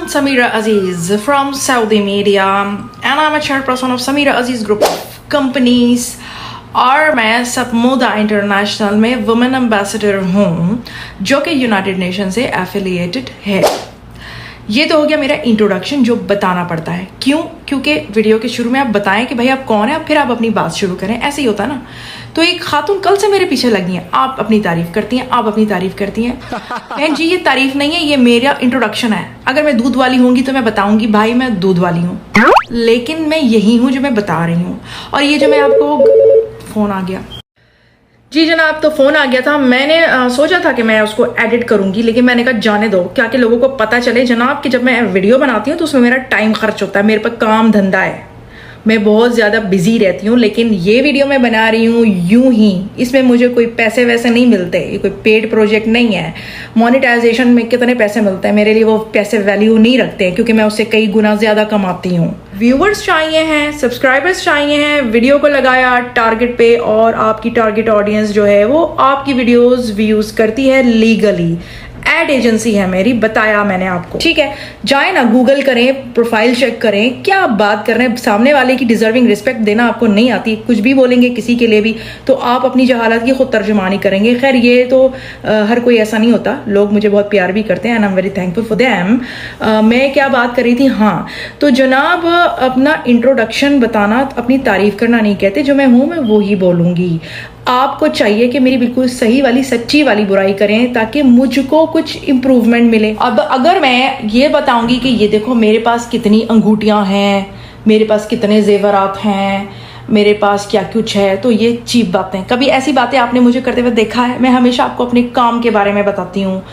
Samira Aziz from Saudi Media and I'm a chairperson of Samira Aziz Group of Companies और मैं सपमोदा international में women ambassador हूँ जो कि यूनाइटेड नेशन से एफिलिएटेड है। ये तो हो गया मेरा इंट्रोडक्शन जो बताना पड़ता है। क्यों? क्योंकि वीडियो के शुरू में आप बताएं कि भाई आप कौन है, अब फिर आप अपनी बात शुरू करें, ऐसे ही होता है ना। तो एक खातून कल से मेरे पीछे लगी हैं, आप अपनी तारीफ करती हैं, आप अपनी तारीफ करती हैं। बहन जी ये तारीफ नहीं है, ये मेरा इंट्रोडक्शन है। अगर मैं दूध वाली होंगी तो मैं बताऊंगी भाई मैं दूध वाली हूँ, लेकिन मैं यही हूँ जो मैं बता रही हूँ। और ये जो मैं आपको फोन आ गया जी जनाब, तो फोन आ गया था। मैंने सोचा था कि मैं उसको एडिट करूंगी, लेकिन मैंने कहा जाने दो, क्या कि लोगों को पता चले जनाब कि जब मैं वीडियो बनाती हूँ तो उसमें मेरा टाइम खर्च होता है, मेरे पर काम धंधा है, मैं बहुत ज़्यादा बिजी रहती हूँ। लेकिन ये वीडियो मैं बना रही हूँ यूं ही, इसमें मुझे कोई पैसे वैसे नहीं मिलते, ये कोई पेड प्रोजेक्ट नहीं है। मोनेटाइजेशन में कितने पैसे मिलते हैं मेरे लिए वो पैसे वैल्यू नहीं रखते हैं, क्योंकि मैं उससे कई गुना ज़्यादा कमाती हूँ। व्यूवर्स चाहिए हैं, सब्सक्राइबर्स चाहिए हैं, वीडियो को लगाया टारगेट पे और आपकी टारगेट ऑडियंस जो है वो आपकी वीडियोस व्यूज करती है लीगली। एड एजेंसी है मेरी, बताया मैंने आपको, ठीक है। जाए ना, गूगल करें, प्रोफाइल चेक करें, क्या आप बात कर रहे हैं। सामने वाले की डिजर्विंग रिस्पेक्ट देना आपको नहीं आती, कुछ भी बोलेंगे किसी के लिए भी तो आप अपनी जहालत की खुद तर्जुमानी करेंगे। खैर ये तो हर कोई ऐसा नहीं होता, लोग मुझे बहुत प्यार भी करते हैं and I am very thankful for them. मैं क्या बात कर रही थी, हाँ तो जनाब अपना इंट्रोडक्शन बताना, अपनी तारीफ करना नहीं कहते, जो मैं हूँ मैं वो ही बोलूँगी। आपको चाहिए कि मेरी बिल्कुल सही वाली सच्ची वाली बुराई करें ताकि मुझको कुछ इम्प्रूवमेंट मिले। अब अगर मैं ये बताऊंगी कि ये देखो मेरे पास कितनी अंगूठियां हैं, मेरे पास कितने जेवरात हैं, मेरे पास क्या कुछ है, तो ये चीप बातें। कभी ऐसी बातें आपने मुझे करते हुए देखा है? मैं हमेशा आपको अपने काम के बारे में बताती हूँ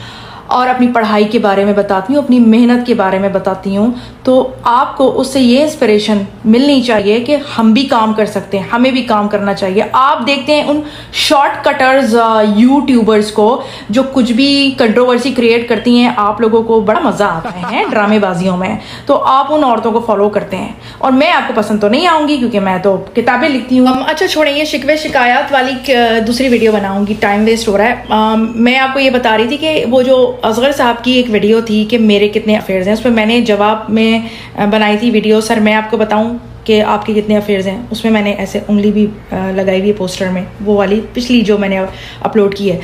और अपनी पढ़ाई के बारे में बताती हूँ, अपनी मेहनत के बारे में बताती हूँ। तो आपको उससे ये इंस्पिरेशन मिलनी चाहिए कि हम भी काम कर सकते हैं, हमें भी काम करना चाहिए। आप देखते हैं उन शॉर्ट कटर्स यूट्यूबर्स को जो कुछ भी कंट्रोवर्सी क्रिएट करती हैं, आप लोगों को बड़ा मज़ा आता है ड्रामेबाजियों में, तो आप उन औरतों को फॉलो करते हैं। और मैं आपको पसंद तो नहीं आऊँगी क्योंकि मैं तो किताबें लिखती हूँ। अच्छा छोड़ें, ये शिकवे शिकायत वाली दूसरी वीडियो बनाऊँगी, टाइम वेस्ट हो रहा है। मैं आपको ये बता रही थी कि वो जो असगर साहब की एक वीडियो थी कि मेरे कितने अफेयर्स हैं, उस पर मैंने जवाब में बनाई थी वीडियो, सर मैं आपको बताऊं कि आपके कितने अफेयर्स हैं। उसमें मैंने ऐसे उंगली भी लगाई हुई है पोस्टर में, वो वाली पिछली जो मैंने अपलोड की है।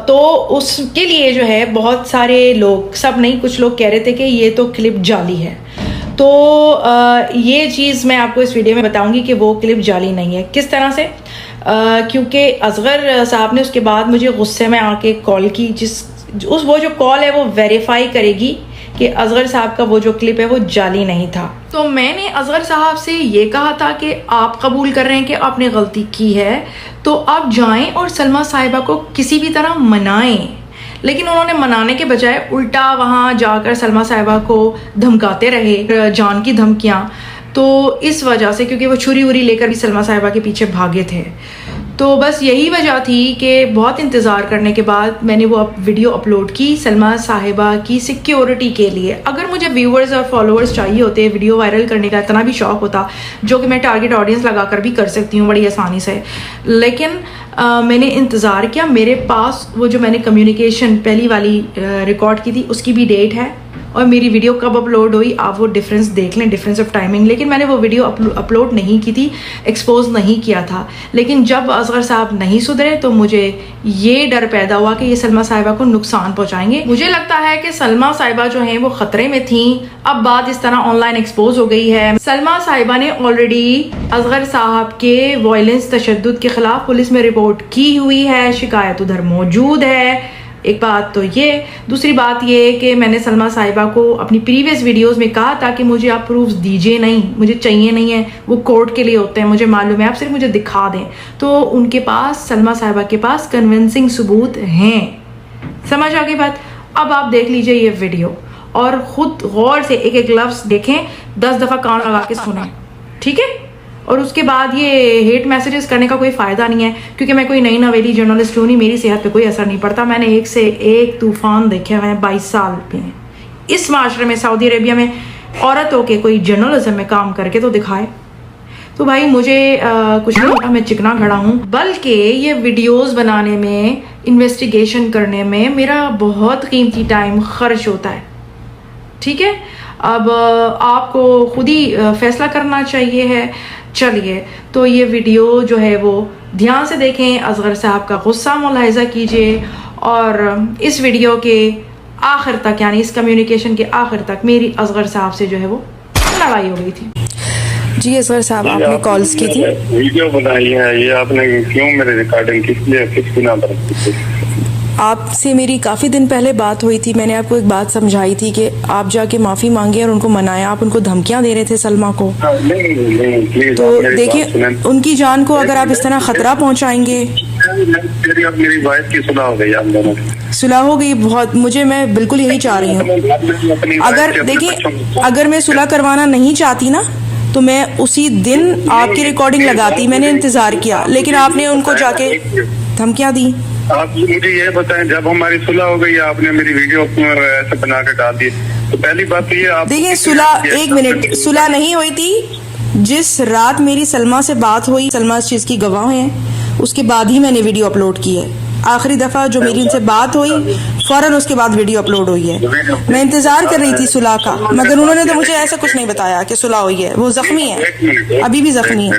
तो उसके लिए जो है बहुत सारे लोग, सब नहीं कुछ लोग कह रहे थे कि ये तो क्लिप जाली है। तो ये चीज़ मैं आपको इस वीडियो में बताऊंगी कि वो क्लिप जाली नहीं है। किस तरह से? क्योंकि असगर साहब ने उसके बाद मुझे गुस्से में आके कॉल की, वो जो कॉल है वो वेरीफाई करेगी कि असगर साहब का वो जो क्लिप है वो जाली नहीं था। तो मैंने असगर साहब से ये कहा था कि आप कबूल कर रहे हैं कि आपने गलती की है, तो आप जाएं और सलमा साहिबा को किसी भी तरह मनाएं। लेकिन उन्होंने मनाने के बजाय उल्टा वहाँ जाकर सलमा साहिबा को धमकाते रहे, जान की धमकियाँ। तो इस वजह से, क्योंकि वो छुरी उरी लेकर भी सलमा साहिबा के पीछे भागे थे, तो बस यही वजह थी कि बहुत इंतज़ार करने के बाद मैंने वो वीडियो अपलोड की सलमा साहिबा की सिक्योरिटी के लिए। अगर मुझे व्यूवर्स और फॉलोअर्स चाहिए होते, वीडियो वायरल करने का इतना भी शौक होता, जो कि मैं टारगेट ऑडियंस लगाकर भी कर सकती हूँ बड़ी आसानी से, लेकिन मैंने इंतज़ार किया। मेरे पास वो जो मैंने कम्युनिकेशन पहली वाली रिकॉर्ड की थी उसकी भी डेट है, और मेरी वीडियो कब अपलोड हुई आप वो डिफरेंस देख लें, डिफरेंस ऑफ टाइमिंग। लेकिन मैंने वो वीडियो अपलोड नहीं की थी, एक्सपोज नहीं किया था। लेकिन जब असगर साहब नहीं सुधरे तो मुझे ये डर पैदा हुआ कि ये सलमा साहिबा को नुकसान पहुंचाएंगे। मुझे लगता है कि सलमा साहिबा जो हैं वो खतरे में थी, अब बात इस तरह ऑनलाइन एक्सपोज हो गई है। सलमा साहिबा ने ऑलरेडी असगर साहब के वायलेंस तशद्दुद के खिलाफ पुलिस में रिपोर्ट की हुई है, शिकायत उधर मौजूद है। एक बात तो ये, दूसरी बात ये कि मैंने सलमा साहिबा को अपनी प्रीवियस वीडियोस में कहा था कि मुझे आप प्रूफ्स दीजिए नहीं, मुझे चाहिए नहीं है, वो कोर्ट के लिए होते हैं, मुझे मालूम है, आप सिर्फ मुझे दिखा दें। तो उनके पास, सलमा साहिबा के पास कन्विंसिंग सबूत हैं। समझ आ गई बात? अब आप देख लीजिए ये वीडियो और खुद गौर से एक एक लफ्ज़ देखें, 10 दफ़ा कान लगा के सुनें, ठीक है? और उसके बाद ये हेट मैसेजेस करने का कोई फ़ायदा नहीं है, क्योंकि मैं कोई नई नवेली जर्नलिस्ट हूँ नहीं, मेरी सेहत पे कोई असर नहीं पड़ता। मैंने एक से एक तूफ़ान देखे हैं 22 साल पे। इस माशरे में, सऊदी अरेबिया में, औरत होके कोई जर्नलिज्म में काम करके तो दिखाए। तो भाई मुझे कुछ नहीं होता, मैं चिकना खड़ा हूँ, बल्कि ये वीडियोस बनाने में, इन्वेस्टिगेशन करने में मेरा बहुत कीमती टाइम खर्च होता है। ठीक है, अब आपको खुद ही फैसला करना चाहिए है। चलिए, तो ये वीडियो जो है वो ध्यान से देखें, असगर साहब का गुस्सा मुलाहिजा कीजिए और इस वीडियो के आखिर तक, यानी इस कम्युनिकेशन के आखिर तक मेरी असगर साहब से जो है वो लड़ाई हो गई थी। जी असगर साहब, आपने कॉल्स की थी, वीडियो बनाई है, ये आपने क्यों मेरे रिकॉर्डिंग किस लिए, किस बिना पर? आपसे मेरी काफ़ी दिन पहले बात हुई थी। मैंने आपको एक बात समझाई थी कि आप जाके माफ़ी मांगे और उनको मनाया। आप उनको धमकियां दे रहे थे सलमा को। नहीं, तो देखिए, उनकी जान को अगर आप इस तरह खतरा पहुंचाएंगे। मेरी वाइफ की सुलह हो गई, आप दोनों की सुलह हो गई। बहुत मैं बिल्कुल यही चाह रही हूँ। अगर देखिए, अगर मैं सुलह करवाना नहीं चाहती ना, तो मैं उसी दिन आपकी रिकॉर्डिंग लगाती। मैंने इंतजार किया, लेकिन आपने उनको जाके धमकियां दी। आप मुझे ये बताएं, जब हमारी सुलह हो गई आपने मेरी वीडियो ऐसे बना कर डाल दी, तो पहली बात तो ये आप देखिए, सुलह, एक मिनट, सुलह नहीं हुई थी। जिस रात मेरी सलमा से बात हुई, सलमा इस चीज की गवाह है, उसके बाद ही मैंने वीडियो अपलोड की है। आखिरी दफा जो मेरी उनसे बात हुई, फौरन उसके बाद वीडियो अपलोड हुई है। मैं इंतजार कर रही थी सुलह का, मगर उन्होंने तो मुझे ऐसा कुछ नहीं बताया कि सुलह हुई है। वो जख्मी है, अभी भी जख्मी है।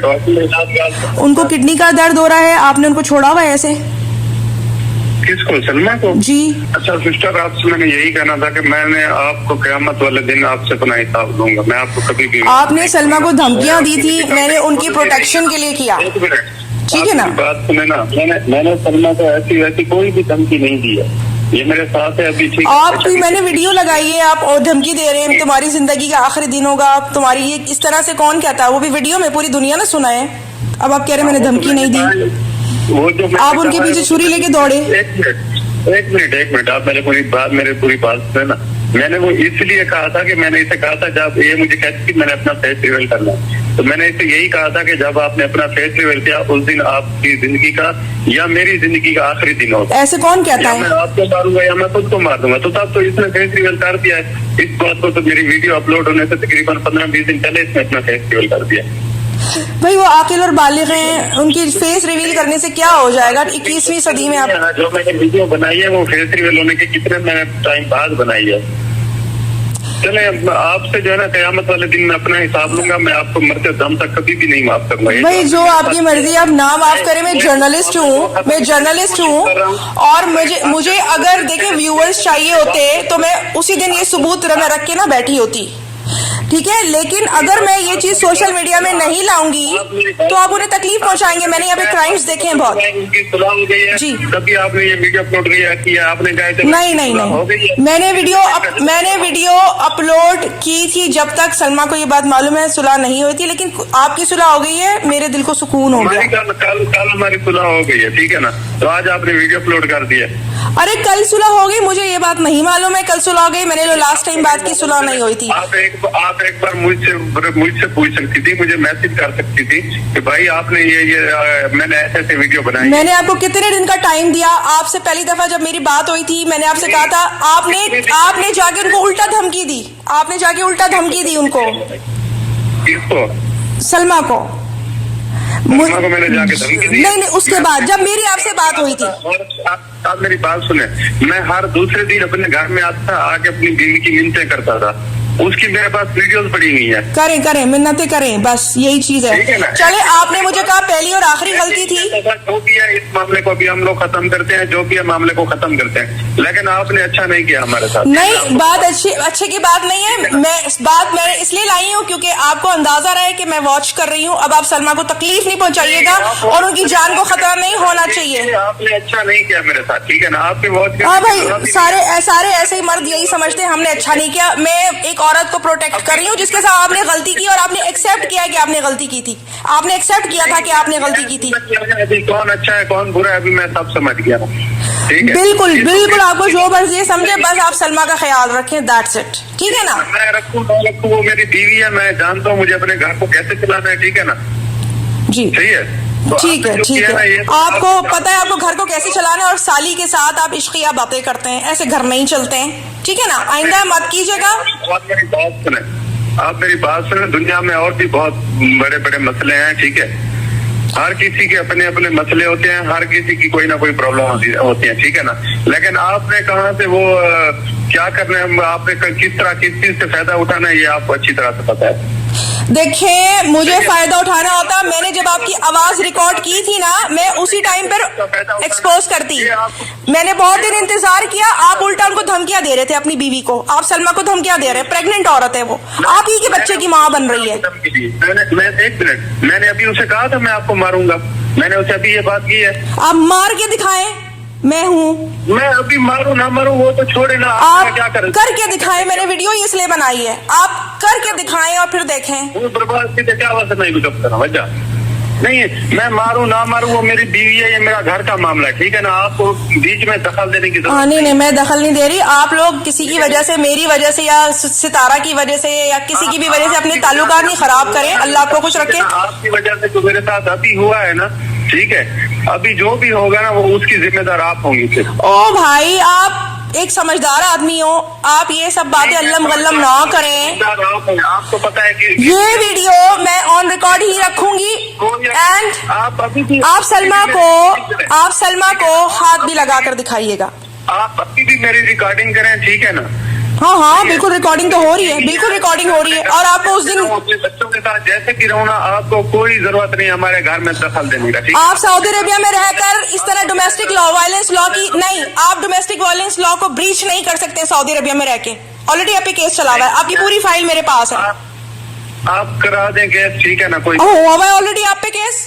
उनको किडनी का दर्द हो रहा है। आपने उनको छोड़ा हुआ है ऐसे? किसको, सलमा को? जी। अच्छा सिस्टर, आपसे मैंने यही कहना था कि मैंने आपको क़यामत वाले दिन आपसे अपना हिसाब दूंगा। मैं आपको कभी भी, आपने सलमा को धमकियां दी थी, मैंने उनकी प्रोटेक्शन के लिए किया, ठीक है ना? बात सुने ना, मैंने सलमा को ऐसी वैसी कोई भी धमकी नहीं दी है। ये मेरे साथ है अभी, ठीक है? आपकी मैंने वीडियो लगाई है, आप और धमकी दे रहे हैं, तुम्हारी जिंदगी का आखिरी दिन होगा, आप तुम्हारी ये इस तरह से कौन कहता है? वो भी वीडियो में पूरी दुनिया ने सुना है। अब आप कह रहे हैं मैंने धमकी नहीं दी। वो जो आप उनके पीछे छुरी लेके दौड़े। एक मिनट, आप मेरे पूरी बात सुने ना। मैंने वो इसलिए कहा था कि मैंने इसे कहा था, जब ये मुझे कहती थी मैंने अपना फेस रिवील करना, तो मैंने इसे यही कहा था कि जब आपने अपना फेस रिवील किया, उस दिन आपकी जिंदगी का या मेरी जिंदगी का आखिरी दिन होगा। ऐसे कौन कहता है? मैं आपको मारूंगा या मैं खुद को मार दूंगा। तो तब तो इसने फेस रिवील कर दिया है। इस बात को तो मेरी वीडियो अपलोड होने से तकरीबन 15-20 दिन पहले इसने अपना फेस रिवील कर दिया। भाई वो आकिल और बालिग हैं, उनकी फेस रिवील करने से क्या हो जाएगा 21वीं सदी में? आप जो मैंने वीडियो बनाई है वो फेस रिवील होने के कितने मैंने टाइम बाद बनाई है। चले, आपसे जो है ना क़यामत वाले दिन मैं अपना हिसाब लूंगा। मैं आपको मरते दम तक कभी भी नहीं माफ करूंगा। भाई जो आपकी मर्जी, आप ना माफ करें। मैं जर्नलिस्ट हूँ, और मुझे अगर देखें व्यूअर्स चाहिए होते तो मैं उसी दिन ये सबूत मैं रख के ना बैठी होती, ठीक है? लेकिन अगर मैं ये चीज सोशल मीडिया में नहीं लाऊंगी तो आप उन्हें तकलीफ पहुंचाएंगे। मैंने यहाँ पे क्राइम्स देखे हैं बहुत। जी, कभी आपने ये वीडियो अपलोड किया? आपने नहीं, मैंने वीडियो अपलोड की थी जब तक सलमा को ये बात मालूम है सुलह नहीं हुई थी। लेकिन आपकी सुलह हो गई है, मेरे दिल को सुकून हो गया। कल हमारी सुलह हो गई है, ठीक है ना? तो आज आपने वीडियो अपलोड कर दिया। अरे कल सुलह हो गई, मुझे ये बात नहीं मालूम है कल सुलह हो गई। मैंने जो लास्ट टाइम बात की, सुलह नहीं हुई थी। आप एक बार मुझसे पूछ सकती थी, मुझे मैसेज कर सकती थी कि भाई आपने ये मैंने ऐसे वीडियो बनाई। मैंने आपको कितने दिन का टाइम दिया? आपसे पहली दफा जब मेरी बात हुई थी, मैंने आपसे कहा था, आपने जाके उनको उल्टा धमकी दी। आपने जाके उल्टा धमकी दी उनको। किसको? सलमा को। मैंने जाके धमकी दी? नहीं, उसके बाद जब मेरी आपसे बात हुई थी। आप मेरी बात सुने, मैं हर दूसरे दिन अपने घर में आता था, आके अपनी बीवी की मिन्नतें करता था। उसकी मेरे पास वीडियोस पड़ी हुई है। करें मिन्नतें करें, बस यही चीज है। चले, आपने मुझे कहा पहली और आखिरी गलती थी। जो भी है इस मामले को भी हम लोग खत्म करते हैं, जो भी है मामले को खत्म करते हैं। लेकिन आपने अच्छा नहीं किया हमारे साथ। नहीं, बात अच्छे की बात नहीं है। मैंने इसलिए लाई हूँ क्योंकि आपको अंदाजा रहे कि मैं वॉच कर रही हूँ। अब आप सलमा को तकलीफ नहीं पहुंचाइएगा और उनकी जान को खतरा नहीं होना चाहिए। आपने अच्छा नहीं किया मेरे साथ, ठीक है ना? आपकी वॉच। हाँ भाई, सारे ऐसे ही मर्द यही समझते हैं हमने अच्छा नहीं किया। मैं एक औरत को प्रोटेक्ट कर रही हूँ जिसके साथ आपने गलती की, और आपने एक्सेप्ट किया कि आपने गलती की थी। आपने एक्सेप्ट किया था कि आपने गलती की थी। अभी कौन अच्छा है कौन बुरा है अभी मैं सब समझ गया। ठीक है, बिल्कुल आपको जो मर्जी समझे, बस आप सलमा का ख्याल रखें, दैट्स इट, ठीक है ना? मैं रखूँ वो मेरी बीवी है, मैं जानता हूँ मुझे अपने घर को कैसे चलाना है, ठीक है ना? जी सही है, ठीक है। आपको पता है आपको घर को कैसे चलाना है, और साली के साथ आप इश्किया बातें करते हैं, ऐसे घर नहीं चलते हैं, ठीक है ना? आइंदा मत कीजिएगा। आप मेरी बात सुने, दुनिया में और भी बहुत बड़े बड़े मसले हैं, ठीक है? हर किसी के अपने अपने मसले होते हैं, हर किसी की कोई ना कोई प्रॉब्लम होती है, ठीक है ना। लेकिन आपने कहाँ से वो क्या करना है, आपने किस तरह किस चीज से फायदा उठाना है, ये आपको अच्छी तरह से पता है। देखिए, मुझे फायदा उठाना होता, मैंने जब आपकी आवाज रिकॉर्ड की थी ना, मैं उसी टाइम पर एक्सपोज करती। मैंने बहुत दिन इंतजार किया, आप उल्टा उनको धमकियां दे रहे थे, अपनी बीवी को। आप सलमा को धमकियां दे रहे हैं, प्रेग्नेंट औरत है वो, आप ही के बच्चे की माँ बन रही है। मैं एक मिनट, मैंने अभी उसे कहा था मैं आपको मारूंगा, मैंने उसे अभी ये बात की है। आप मार के दिखाएं, मैं हूँ। मैं अभी मारूं ना मारूं वो तो छोड़े ना, आप क्या करें? करके दिखाएं, मैंने वीडियो इसलिए बनाई है, आप करके दिखाएं और फिर देखें। वो बर्बाद की क्या वजह नहीं कुछ करना वजह नहीं है। मैं मारूं ना मारूं वो मेरी बीवी है, ये मेरा घर का मामला है, ठीक है ना। आपको बीच में दखल देने की जरूरत नहीं, मैं दखल नहीं दे रही। आप लोग किसी की वजह से, मेरी वजह से या सितारा की वजह से या किसी की भी वजह से अपने ताल्लुकात नहीं खराब करें। अल्लाह आपको खुश रखे। आपकी वजह से जो मेरे साथ अभी हुआ है ना, ठीक है, अभी जो भी होगा ना वो उसकी जिम्मेदार आप होंगी फिर। ओ भाई, आप एक समझदार आदमी हो, आप ये सब बातें अल्लम गल्लम ना करें। आपको पता है कि ये वीडियो मैं ऑन रिकॉर्ड ही रखूंगी एंड आप अभी भी आप सलमा को हाथ भी लगाकर दिखाइएगा। आप अभी भी मेरी रिकॉर्डिंग करें, ठीक है ना। हाँ, बिल्कुल रिकॉर्डिंग तो हो रही है, बिल्कुल रिकॉर्डिंग हो रही है। और आपको उस दिन अपने बच्चों के साथ जैसे भी रहो ना, आपको कोई जरूरत नहीं हमारे घर में दखल देने का, ठीक है। आप सऊदी अरेबिया में रहकर इस तरह डोमेस्टिक लॉ वायलेंस लॉ की नहीं, आप डोमेस्टिक वायलेंस लॉ को ब्रीच नहीं कर सकते सऊदी अरेबिया में रह के। ऑलरेडी आप पे केस चला हुआ है, आपकी पूरी फाइल मेरे पास है। आप करा दें केस, ठीक है ना। कोई हुआ हुआ है ऑलरेडी आप पे केस,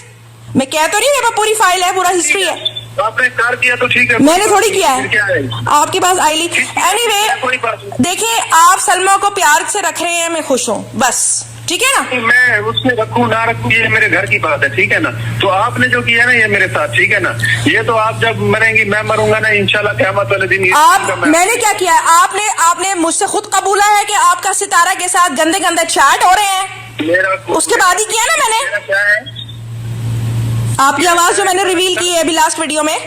मैं कह तो नहीं, मेरे पास पूरी फाइल है, पूरा हिस्ट्री है। आपने कर दिया तो ठीक है, मैंने थोड़ी किया है, क्या है आपके पास आई ली। एनीवे, देखिए, आप सलमा को प्यार से रख रहे हैं, मैं खुश हूँ, बस, ठीक है ना। मैं उसमें रखूं ना रखूं ये मेरे घर की बात है, ठीक है ना। तो आपने जो किया ना ये मेरे साथ, ठीक है ना, ये तो आप जब मरेंगी मैं मरूंगा ना इंशाल्लाह क़यामत वाले दिन। मैंने क्या किया है? आपने मुझसे खुद कबूला है कि आपका सितारा के साथ गंदे गंदे चैट हो रहे हैं, उसके बाद ही किया ना मैंने। क्या है आपकी आवाज जो मैंने रिवील की है अभी लास्ट वीडियो में,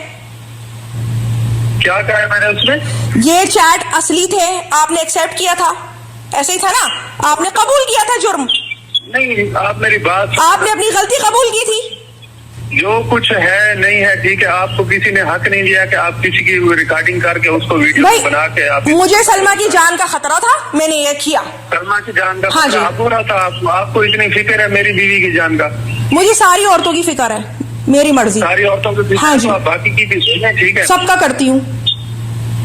क्या कहा है मैंने उसमें? ये चैट असली थे, आपने एक्सेप्ट किया था, ऐसे ही था ना, आपने कबूल किया था जुर्म। नहीं, आप मेरी बात, आपने अपनी गलती कबूल की थी। जो कुछ है नहीं है, ठीक है। आपको किसी ने हक नहीं दिया कि आप किसी की रिकॉर्डिंग करके उसको वीडियो बना के आप। मुझे सलमा की जान का खतरा था, मैंने ये किया। सलमा की जान का हाँ जी, पूरा था। आपको इतनी फिक्र है मेरी बीवी की जान का? मुझे सारी औरतों की फिक्र है, मेरी मर्जी। सारी औरतों की? हाँ जी, बाकी की भी सुने, ठीक है। सबका करती हूँ।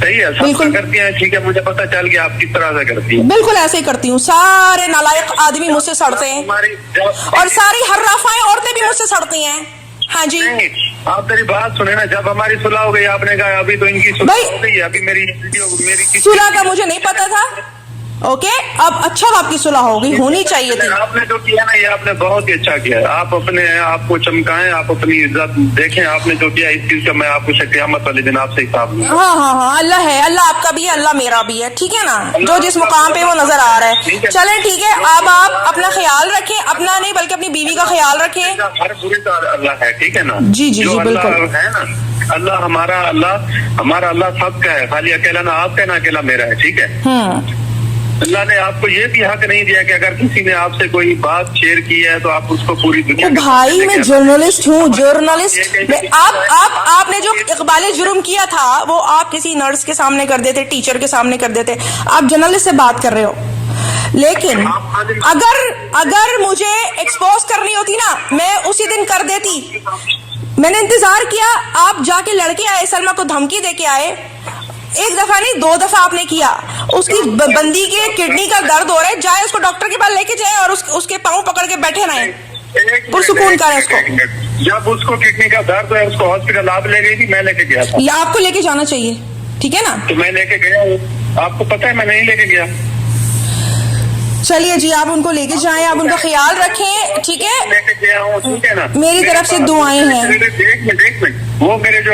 सही है, सब करती हैं, ठीक है। मुझे पता चल गया आप किस तरह से करती हैं। बिल्कुल ऐसे ही करती हूँ। सारे नालायक आदमी मुझसे सड़ते हैं और सारी हर्राफाएं औरतें भी मुझसे सड़ती हैं। हाँ जी, आप मेरी बात सुने ना, जब हमारी सुलह हो गई आपने कहा अभी तो इनकी सुलह हो गई है, अभी मेरी सुलह का मुझे नहीं पता था। ओके, अब अच्छा आपकी सुलह होगी, होनी चाहिए थी। आपने जो किया ना ये आपने बहुत ही अच्छा किया। आप अपने आप को चमकाएं, आप अपनी इज्जत देखें। आपने जो किया इस चीज का मैं आपको क़यामत वाले दिन आपसे हिसाब लूंगा। हाँ, अल्लाह है, अल्लाह आपका भी है, अल्लाह मेरा भी है, ठीक है ना। जो जिस मुकाम पे वो नजर आ रहा है, चलें ठीक है। अब आप अपना ख्याल रखें, अपना नहीं बल्कि अपनी बीवी का ख्याल रखें। हर बुरी का अल्लाह है, ठीक है ना। जी, बिल्कुल है ना। अल्लाह हमारा अल्लाह सबका है, खाली अकेला ना आपका ना अकेला मेरा है, ठीक है। अल्लाह ने आपको ये भी हक नहीं दिया कि अगर किसी ने आपसे कोई बात शेयर की है तो आप उसको पूरी दुनिया भाई मैं जर्नलिस्ट हूँ, जर्नलिस्ट। आपने जो इकबाल जुर्म किया था वो आप किसी नर्स के सामने कर देते, टीचर के सामने कर देते, आप जर्नलिस्ट से बात कर रहे हो। लेकिन अगर मुझे एक्सपोज करनी होती ना, मैं उसी दिन कर देती। मैंने इंतजार किया, आप जाके लड़के आए, सलमा को धमकी दे के आए, एक दफा नहीं 2 दफा आपने किया। उसकी बंदी के किडनी का दर्द हो रहा है, जाए उसको डॉक्टर के पास लेके जाए और उसके पाँव पकड़ के बैठे रहे, पुरसुकून करें उसको। जब उसको किडनी का दर्द है उसको हॉस्पिटल आप ले गई थी, मैं लेके गया था। आपको लेके जाना चाहिए, ठीक है ना। तो मैं लेके गया हूँ, आपको पता है मैं नहीं लेके गया। चलिए जी, आप उनको लेके जाएं, आप उनका ख्याल रखें, ठीक है। लेके गया हूँ, ठीक है ना। मेरी तरफ से दुआएं हैं। एक मिनट, वो मेरे जो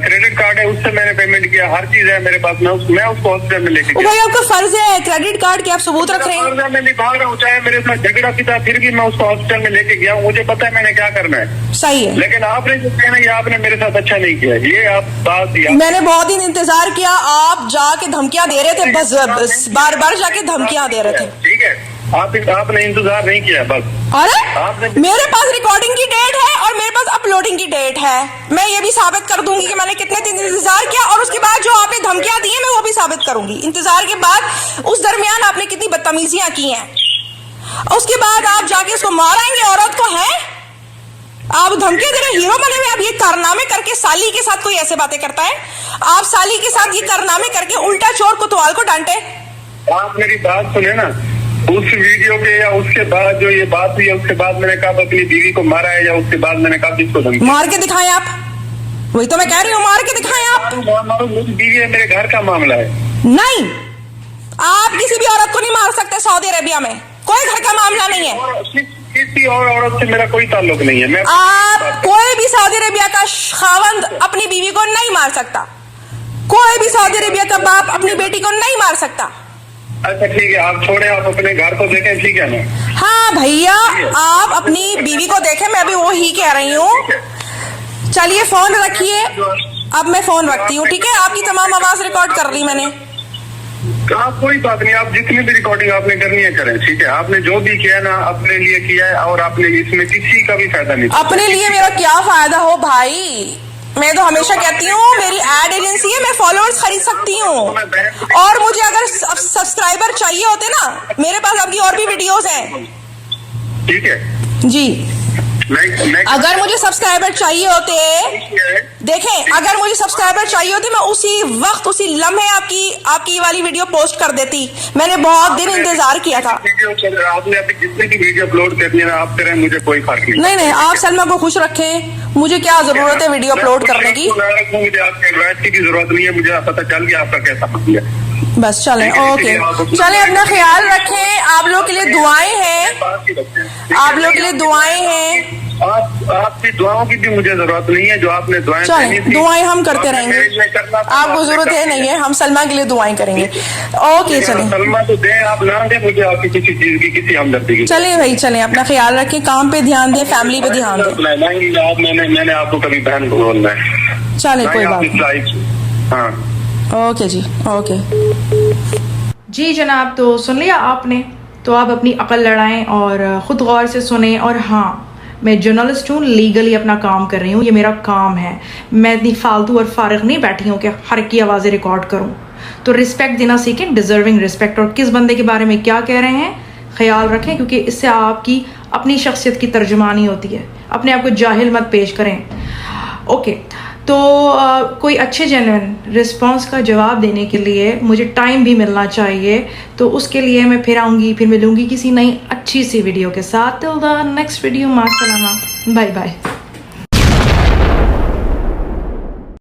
क्रेडिट कार्ड है उससे मैंने पेमेंट किया, हर चीज है मेरे पास। मैं उसको हॉस्पिटल में लेके गया। भाई आपका फर्ज है क्रेडिट कार्ड के आप सबूत रख रहे हैं। मैं निभा रहा हूँ, चाहे मेरे साथ झगड़ा पिता, फिर भी मैं उसको हॉस्पिटल में लेके गया हूँ। मुझे पता है मैंने क्या करना है। सही है, लेकिन आपने जो किया ना ये आपने मेरे साथ अच्छा नहीं किया। ये आप बात दिया, मैंने बहुत दिन इंतजार किया, आप जाके धमकियां दे रहे थे, बस बार बार जाके धमकियां दे रहे थे, ठीक है। आपने इंतजार नहीं किया बस। अरे मेरे पास रिकॉर्डिंग की डेट है और मेरे पास अपलोडिंग की डेट है। मैं ये भी साबित कर दूंगी कि मैंने कितने दिन इंतजार किया, और उसके बाद जो आपने धमकियां दी है मैं वो भी साबित करूंगी। इंतजार के बाद उस दरमियान आपने कितनी बदतमीजियां की हैं, उसके बाद आप जाके उसको मारेंगे औरत को, है आप धमकियां दे रहे, हीरो बने हुए। अब ये कारनामे करके साली के साथ कोई ऐसे बातें करता है? आप साली के साथ ये कारनामे करके उल्टा चोर कोतवाल को डांटे। आप मेरी बात सुने ना, उस वीडियो के या उसके बाद जो ये बात हुई है उसके बाद मैंने कहा अपनी बीवी को मारा है, या उसके बाद मैंने कहा किसको धमकी? मार के दिखाएं आप, वही तो मैं कह रही हूँ, मार के दिखाएं आप। मेरी बीवी है, मेरे घर का मामला है। नहीं, आप किसी भी औरत को नहीं मार सकते सऊदी अरेबिया में, कोई घर का मामला नहीं है। किसी और औरत से मेरा कोई ताल्लुक नहीं है। मैं आप कोई भी सऊदी अरेबिया का खावंद अपनी बीवी को नहीं मार सकता, कोई भी सऊदी अरेबिया का बाप अपनी बेटी को नहीं मार सकता। अच्छा ठीक है, आप छोड़े, आप अपने घर को देखें, ठीक है ना? हाँ भैया, आप अपनी बीवी को देखें, मैं भी वही कह रही हूँ। चलिए फोन रखिए, अब मैं फोन रखती हूँ, ठीक है? आपकी तमाम आवाज रिकॉर्ड कर ली मैंने। आप कोई बात नहीं, आप जितनी भी रिकॉर्डिंग आपने करनी है करें, ठीक है? आपने जो भी किया ना अपने लिए किया है, और आपने इसमें किसी का भी फायदा नहीं। अपने लिए मेरा क्या फायदा हो भाई? मैं तो हमेशा कहती हूँ मेरी एड एजेंसी है, मैं फॉलोअर्स खरीद सकती हूँ, और मुझे अगर सब्सक्राइबर चाहिए होते ना, मेरे पास आपकी और भी वीडियोस हैं, ठीक है जी। मैं अगर मुझे सब्सक्राइबर चाहिए होते, देखें, अगर मुझे सब्सक्राइबर चाहिए होते, मैं उसी वक्त उसी लम्हे आपकी वाली वीडियो पोस्ट कर देती। मैंने बहुत दिन इंतजार किया था। आपने अभी जितने की वीडियो अपलोड करनी है ना आप करें, मुझे कोई फर्क नहीं। नहीं, आप सलमा को खुश रखें, मुझे क्या जरूरत है वीडियो अपलोड करने की? मुझे आपके एडवाइस की भी जरूरत नहीं है, मुझे पता चल गया आपका कैसा मसला है। बस चलें, ओके, चलें, अपना ख्याल रखें। आप लोग के लिए दुआएं हैं, आप लोग के लिए दुआएं हैं। आपकी दुआओं की भी मुझे जरूरत नहीं है, जो आपने दुआएं चलें, दुआएं हम करते रहेंगे, आपको जरूरत है नहीं है, हम सलमा के लिए दुआएं करेंगे। ओके चलें, सलमा तो दें, आप ना दें, मुझे आपकी किसी चीज की किसी हमदर्दी की। चलें भाई, चलें, अपना ख्याल रखें, काम पे ध्यान दें, फैमिली पे ध्यान दें। मैंने आपको कभी बहन को बोलना है? चलें, कोई बात नहीं। हाँ ओके जी, ओके जी जनाब, तो सुन लिया आपने, तो आप अपनी अकल लड़ाएं और ख़ुद गौर से सुने। और हाँ, मैं जर्नलिस्ट हूँ, लीगली अपना काम कर रही हूँ, ये मेरा काम है। मैं इतनी फालतू और फारिग नहीं बैठी हूँ कि हर की आवाज़ें रिकॉर्ड करूँ। तो रिस्पेक्ट देना सीखें, डिज़र्विंग रिस्पेक्ट, और किस बंदे के बारे में क्या कह रहे हैं ख्याल रखें, क्योंकि इससे आपकी अपनी शख्सियत की तर्जुमानी होती है। अपने आप को जाहिल मत पेश करें। ओके, तो कोई अच्छे जेन्युइन रिस्पांस का जवाब देने के लिए मुझे टाइम भी मिलना चाहिए, तो उसके लिए मैं फिर आऊँगी, फिर मिलूँगी किसी नई अच्छी सी वीडियो के साथ। टिल द नेक्स्ट वीडियो, मास्सलामा, बाय बाय।